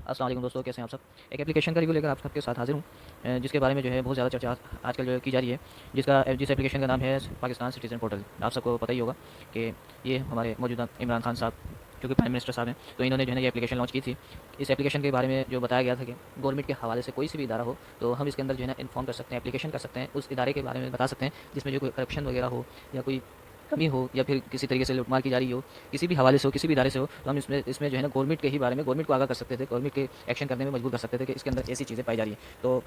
अस्सलाम वालेकुम दोस्तों, कैसे हैं आप सब। एक एप्लीकेशन का रिव्यू लेकर आप सबके साथ हाजिर हूँ, जिसके बारे में जो है बहुत ज़्यादा चर्चा आजकल जो है की जा रही है। जिस एप्लीकेशन का नाम है पाकिस्तान सिटीज़न पोर्टल। आप सबको पता ही होगा कि ये हमारे मौजूदा इमरान खान साहब जो कि प्राइम मिनिस्टर साहब हैं, तो इन्होंने जो है ना ये एप्लीकेशन लॉन्च की थी। इस एप्लीकेशन के बारे में जो बताया गया था कि गवर्नमेंट के हवाले से कोई सी भी इदारा हो तो हम इसके अंदर जो है ना इन्फॉर्म कर सकते हैं, एप्लीकेशन कर सकते हैं, उस इदारे के बारे में बता सकते हैं जिसमें जो कोई करप्शन वगैरह हो या कोई कमी हो या फिर किसी तरीके से लूटमार की जा रही हो, किसी भी हवाले से हो, किसी भी इदारे से हो, तो हम इसमें इसमें जो है ना गवर्नमेंट के ही बारे में गवर्नमेंट को आगाह कर सकते थे, गवर्नमेंट के एक्शन करने में मजबूर कर सकते थे कि इसके अंदर ऐसी चीज़ें पाई जा रही हैं। तो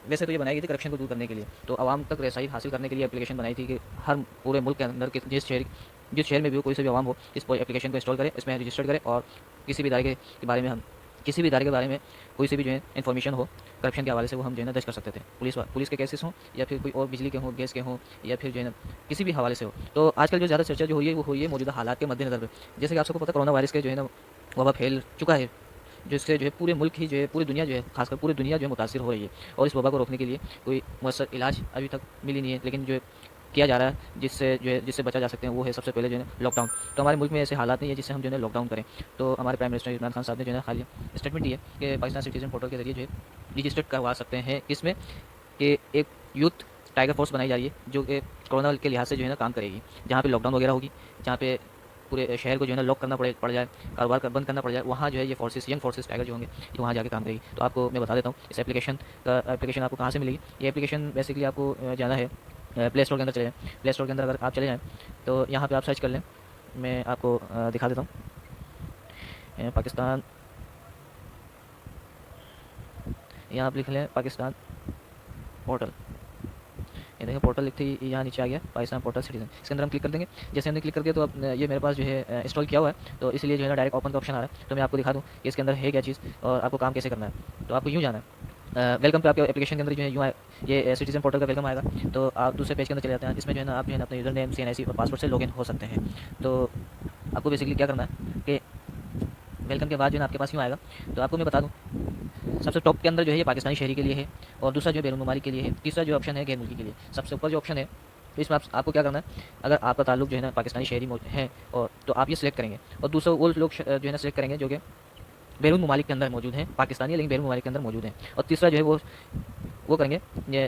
वैसे तो ये बनाई गई थी करप्शन को दूर करने के लिए, तो आवाम तक रसाई हासिल करने के लिए एप्लीकेशन बनाई थी कि हर पूरे मुल्क के अंदर जिस शहर में भी हो, कोई से भी आवाम हो, इस एप्लीकेशन को इंस्टॉल करें, इसमें रजिस्टर करें और किसी भी इदारे के बारे में हम किसी भी इदारे के बारे में कोई से भी जो है इन्फॉर्मेशन हो करप्शन के हवाले से, वो हम जो है ना दर्ज कर सकते थे। पुलिस के केसेस हों या फिर कोई और बिजली के हों, गैस के हों, या फिर जो है ना किसी भी हवाले से हो। तो आजकल जो ज़्यादा चर्चा जो हुई है वो हुई है मौजूदा हालात के मद्देनज़र पे। जैसे कि आप सबको पता, कोरोना वायरस के जो है ना वबा फैल चुका है, जिससे जो है पूरे मुल्क ही जो है, पूरी दुनिया जो है, खासकर पूरी दुनिया जो है मुतासिर हो रही है। और इस वबा को रोकने के लिए कोई मौसर इलाज अभी तक मिली नहीं है, लेकिन जो किया जा रहा है जिससे बचा जा सकते हैं, वो है सबसे पहले जो है ना लॉकडाउन। तो हमारे मुल्क में ऐसे हालात नहीं है जिससे हम जो है ना लॉकडाउन करें। तो हमारे प्राइम मिनिस्टर इमरान खान साहब ने जो है ना हाल स्टेटमेंट दी है कि पाकिस्तान सिटीजन पोर्टल के जरिए जो है रजिस्टर्ड करवा सकते हैं, इसमें कि एक यूथ टाइगर फोर्स बनाई जा रही है जो कि कोरोना के लिहाज से जो है ना काम करेगी। जहाँ पे लॉकडाउन वगैरह होगी, जहाँ पे पूरे शहर को जो है ना लॉक करना पड़ जाए, कारोबार बंद करना पड़ जाए, वहाँ जो है ये फोर्सेस, यंग फोर्सेस टाइगर जो होंगे, ये वहाँ जाके काम करेगी। तो आपको मैं बता देता हूँ इस एप्लीकेशन आपको कहाँ से मिलेगी। ये एप्लीकेशन बेसिकली आपको जाना है प्ले स्टोर के अंदर चले जाएँ। प्ले स्टोर के अंदर अगर आप चले जाएँ तो यहाँ पे आप सर्च कर लें। मैं आपको दिखा देता हूँ। पाकिस्तान, यहाँ आप लिख लें पाकिस्तान पोर्टल। ये देखिए पोर्टल लिखते ही यहाँ नीचे आ गया पाकिस्तान पोर्टल सिटीजन। इसके अंदर हम क्लिक कर देंगे। जैसे हमने क्लिक कर दिया तो अब ये मेरे पास जो है इंस्टॉल किया हुआ है, तो इसलिए जो है ना डायरेक्ट ओपन का ऑप्शन आ रहा है। तो मैं आपको दिखा दूँ कि इसके अंदर है क्या चीज़ और आपको काम कैसे करना है। तो आपको यूँ जाना है वेलकम पे। आपके एप्लीकेशन के अंदर जो है यूँ ये सिटीजन पोर्टल का वेलकम आएगा। तो आप दूसरे पेज के अंदर चले जाते हैं। इसमें जो है ना आप जो है ना अपने यूजर नेम, CNIC और पासवर्ड से लॉगिन हो सकते हैं। तो आपको बेसिकली क्या करना है कि वेलकम के बाद जो है ना आपके पास यूँ आएगा। तो आपको मैं बता दूँ, सबसे टॉप के अंदर जो है ये पाकिस्तानी शहरी के लिए है, और दूसरा जो है बैरून ममालिक के लिए है, तीसरा जो ऑप्शन है गैर मुल्की के लिए। सबसे ऊपर जो ऑप्शन है, तो इसमें आपको क्या करना है, अगर आपका ताल्लुक जो है ना पाकिस्तानी शहरी है और तो आप ये सिलेक्ट करेंगे, और दूसरा वो लोग जो है ना सिलेक्ट करेंगे जो कि बैरून ममालिक के अंदर मौजूद हैं, पाकिस्तानी है लेकिन बैरून ममालिक के अंदर मौजूद हैं। और तीसरा जो है वो करेंगे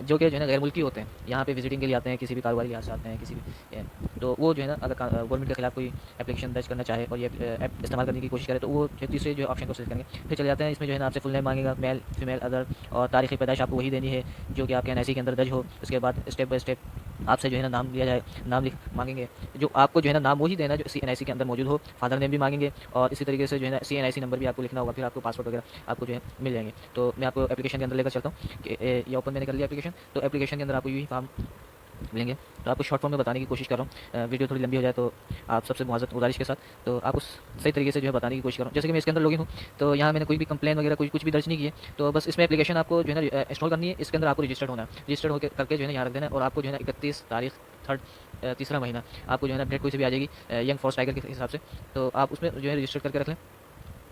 जो कि जो है ना गैर मुल्की होते हैं, यहाँ पे विजिटिंग के लिए आते हैं, किसी भी कारोबारी लिहाज से आते हैं, किसी भी तो वो जो है ना अगर गवर्नमेंट के खिलाफ कोई एप्लीकेशन दर्ज करना चाहे और ये ऐप इस्तेमाल करने की कोशिश करे, तो वो तीसरे जो ऑप्शन को सिलेक्ट करेंगे। फिर चले जाते हैं। इसमें जो है ना आपसे फुल नेम मांगेगा, मेल, फीमेल, अदर, और तारीख़ पैदाइश आपको वही देनी है जो कि आपके NIC के अंदर दर्ज हो। उसके बाद स्टेप बाय स्टेप आपसे जो है ना नाम लिया जाए, नाम लिख मांगेंगे, जो आपको जो है ना नाम वही देना जो CNIC के अंदर मौजूद हो। फादर नेम भी मांगेंगे और इसी तरीके से जो है ना CNIC नंबर भी आपको लिखना होगा। फिर आपको पासवर्ड वगैरह आपको जो है मिल जाएंगे। तो मैं आपको एप्लीकेशन के अंदर लेकर चलता हूँ कि ये ओपन मैंने कर लिया एप्लीकेशन। तो एप्लीकेशन के अंदर आपको यही फॉर्म मिलेंगे। तो आपको शॉर्ट फॉर्म में बताने की कोशिश कर रहा हूँ, वीडियो थोड़ी लंबी हो जाए तो आप सबसे मुआज़त गुजारिश के साथ तो आपको सही तरीके से जो है बताने की कोशिश कर रहा हूँ। जैसे कि मैं इसके अंदर लॉगिन हूँ, तो यहाँ मैंने कोई भी कंप्लेन वगैरह कुछ भी दर्ज नहीं की है। तो बस इसमें एप्लीकेशन आपको जो है ना इंस्टॉल करनी है। इसके अंदर आपको रजिस्टर्ड होना है, रजिस्टर्ड होकर करके जो है ना यहाँ रख देना है। और आपको जो है ना 31 तारीख थर्ड तीसरा महीना आपको जो है ना अपडेट कोई से भी आ जाएगी यंग फोर्स टाइगर के हिसाब से। तो आप उसमें जो है रजिस्टर करके रख लें,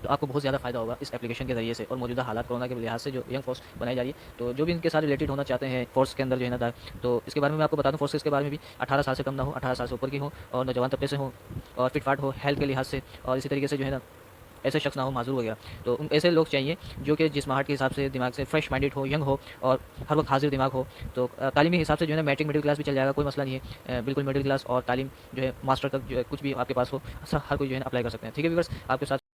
तो आपको बहुत ज़्यादा फ़ायदा होगा इस एप्लीकेशन के ज़रिए से। और मौजूदा हालात कोरोना के लिहाज से जो यंग फोर्स बनाई जा रही है, तो जो भी इनके साथ रिलेटेड होना चाहते हैं फोर्स के अंदर जो है ना, तो इसके बारे में मैं आपको बता दूँ। फोर्सेस के बारे में भी 18 साल से कम ना हो, 18 साल से ऊपर की हो, और नौजवान तबके से हो, और फिट फाट हो हेल्थ के लिहाज से, और इसी तरीके से जो है ना ऐसे शख्स ना हो माजूर वगैरह। तो उन ऐसे लोग चाहिए जो कि जिस्माहट के हिसाब से दिमाग से फ्रेश माइंडेड हो, यंग हो, और हर वक्त हाजिर दिमाग हो। तो तालीमी हिसाब से जो है ना मैट्रिक मिडिल क्लास भी चल जाएगा, कोई मसला नहीं है। बिल्कुल मिडिल क्लास और तालीम जो है मास्टर तक जो है कुछ भी आपके पास हो, हर कोई जो है ना अप्लाई कर सकते हैं। ठीक है व्यूअर्स, आपके साथ